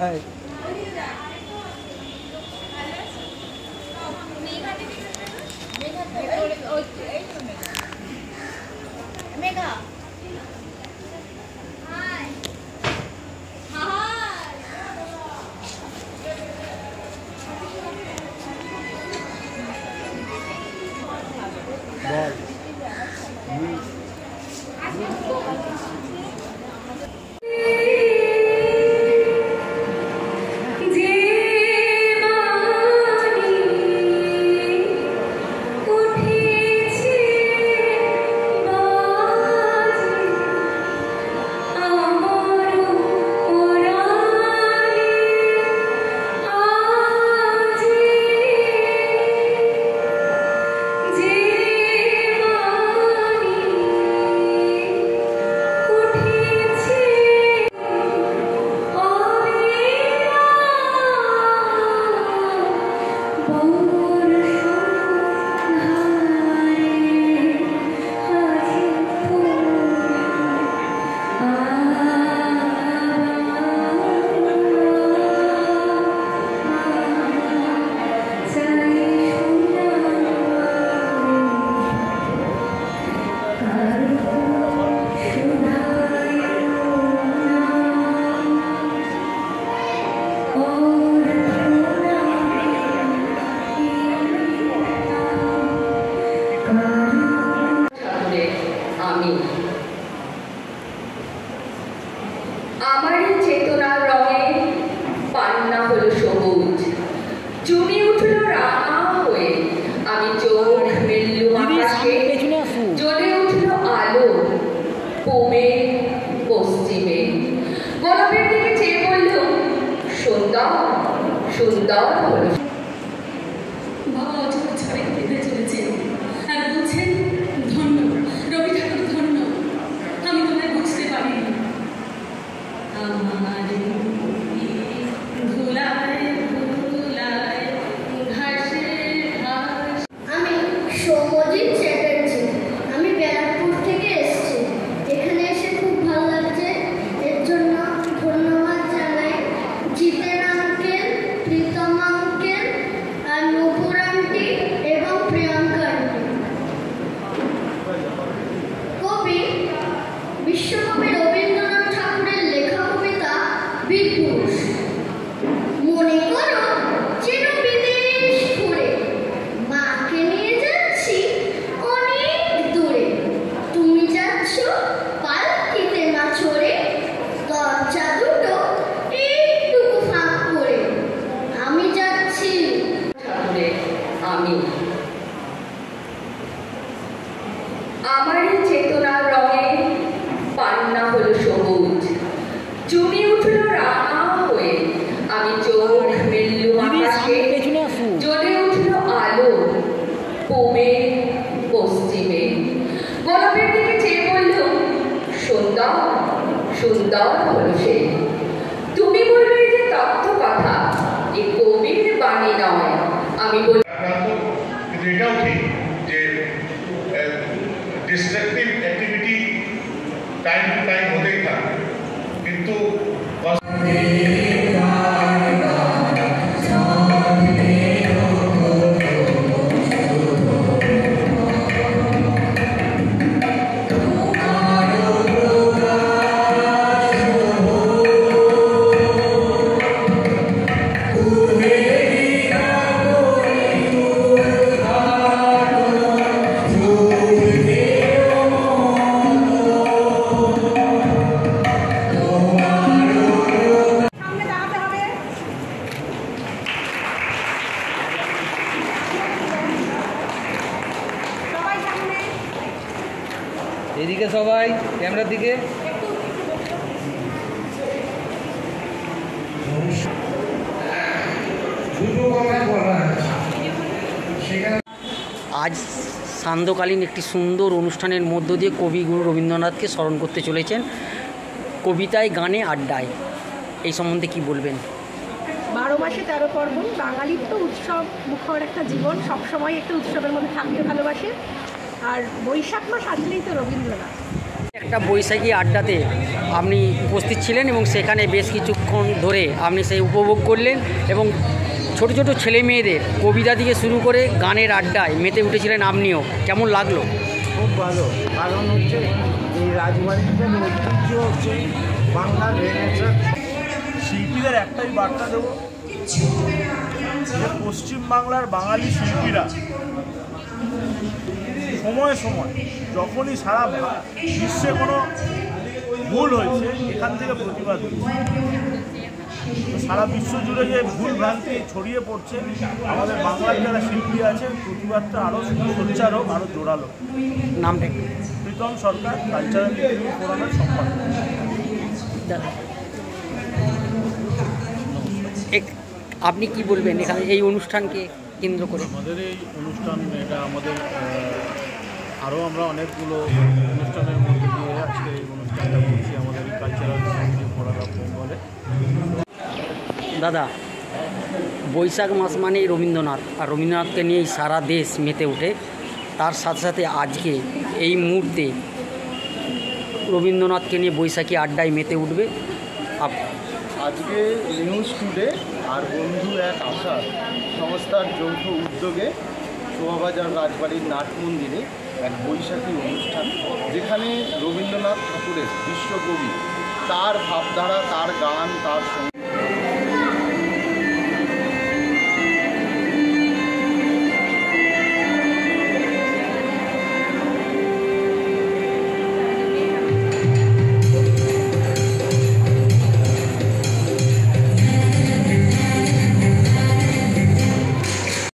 High. Megha আমারই চেতনার রঙে পান্না হলো সবুজ, জমি উঠল রাঙা হয়ে, আমি চোখ মেললুম আকাশে, জ্বলে উঠল আলো কমে পশ্চিমে, গোলাপের দিকে চেয়ে বললুম সুন্দর সুন্দর হলো। বাবা অজর ছাড়ে কেঁদে চলেছেন আর বলছেন ধন্য রবি ঠাকুর ধন্য, আমি তোমায় বুঝতে পারিনি। আমার ধুলায় ধুলায় ঘাসে ঘাস। আমি সৌম্যজিৎ চ্যাটার্জি, আমি ব্যারাকপুর থেকে এসেছি। এখানে এসে খুব ভালো লাগছে, এর জন্য ধন্যবাদ জানাই জিতেন আঙ্কেল, প্রীতম আঙ্কেল আর নূপুর আন্টি এবং প্রিয়াঙ্কা আন্টি। কবি বিশ্বকবি রবীন্দ্রনাথ ঠাকুরের লেখা কবিতা বীরপুরুষ। মনে করো যেন বিদেশ ঘুরে মাকে নিয়ে যাচ্ছি অনেক দূরে, তুমি যাচ্ছ পালকিতে মা চড়ে, দরজা দুটো একটুকু ফাঁক করে, আমি যাচ্ছি ঠাকুরের আমি। আমারই চেতনার রঙে পান্না হলো সবুজ, জমি উঠল রাঙা হয়ে, আমি চোখ মেললুম আকাশে, জ্বলে উঠল আলো কমে পশ্চিমে, গোলাপের দিকে চেয়ে বললুম সুন্দর সুন্দর হলো সে। তুমি বলবে যে তত্ত্ব কথা, এ কবির বাণী নয়। আমি বলি কিন্তু এটাও ঠিক যে destructive activity time to time হতেই থাকে, কিন্তু এদিকে সবাই ক্যামেরার দিকে। আজ সান্ধ্যকালীন একটি সুন্দর অনুষ্ঠানের মধ্য দিয়ে কবিগুরু রবীন্দ্রনাথকে স্মরণ করতে চলেছেন কবিতায়, গানে, আড্ডায়। এই সম্বন্ধে কি বলবেন? 12 মাসে 13 পার্বণ, বাঙালির তো উৎসব মুখর একটা জীবন, সবসময় একটা উৎসবের মধ্যে থাকতে ভালোবাসে। আর বৈশাখ মাস আসলেই তো রবীন্দ্রনাথ। একটা বৈশাখী আড্ডাতে আপনি উপস্থিত ছিলেন এবং সেখানে বেশ কিছুক্ষণ ধরে আপনি সেই উপভোগ করলেন এবং ছোট ছোট ছেলে মেয়েদের কবিতা থেকে শুরু করে গানের আড্ডায় মেতে উঠেছিলেন আপনিও। কেমন লাগলো? খুব ভালো, কারণ হচ্ছে এই রাজবাড়িতে ঐতিহ্য হচ্ছে বাংলার রেনেসাঁ। শিল্পীদের একটাই বার্তা দেব যে পশ্চিমবাংলার বাঙালি শিল্পীরা সময়ে সময় যখনই সারা বিশ্বে কোনো ভুল হয়েছে এখান থেকে প্রতিবাদ হয়েছে। সারা বিশ্ব জুড়ে যে ভুল ভ্রান্তি ছড়িয়ে পড়ছে, আমাদের বাংলার যারা শিল্পী আছে প্রতিবাদটা আরও সোচ্চার হোক, আরও জোরালো। নামটা প্রীতম সরকার, কালচারাল ফোরামের সম্পাদক। আপনি কি বলবেন এখানে এই অনুষ্ঠানকে কেন্দ্র করে? আমাদের এই অনুষ্ঠান, এটা আমাদের আরও আমরা অনেকগুলো অনুষ্ঠানের মধ্যে দিয়ে আজকে এই অনুষ্ঠানটা করছি আমাদের এই কালচারাল ফোরাম বলে। দাদা, বৈশাখ মাস মানেই রবীন্দ্রনাথ, আর রবীন্দ্রনাথকে নিয়েই সারা দেশ মেতে ওঠে। তার সাথে সাথে আজকে এই মুহূর্তে রবীন্দ্রনাথকে নিয়ে বৈশাখী আড্ডায় মেতে উঠবে। আজকে নিউজ টুডে আর বন্ধু এক আশা সংস্থার যৌথ উদ্যোগে শোভাবাজার রাজবাড়ির নাট মন্দিরে এক বৈশাখী অনুষ্ঠান, যেখানে রবীন্দ্রনাথ ঠাকুরের বিশ্বকবি, তার ভাবধারা, তার গান, তার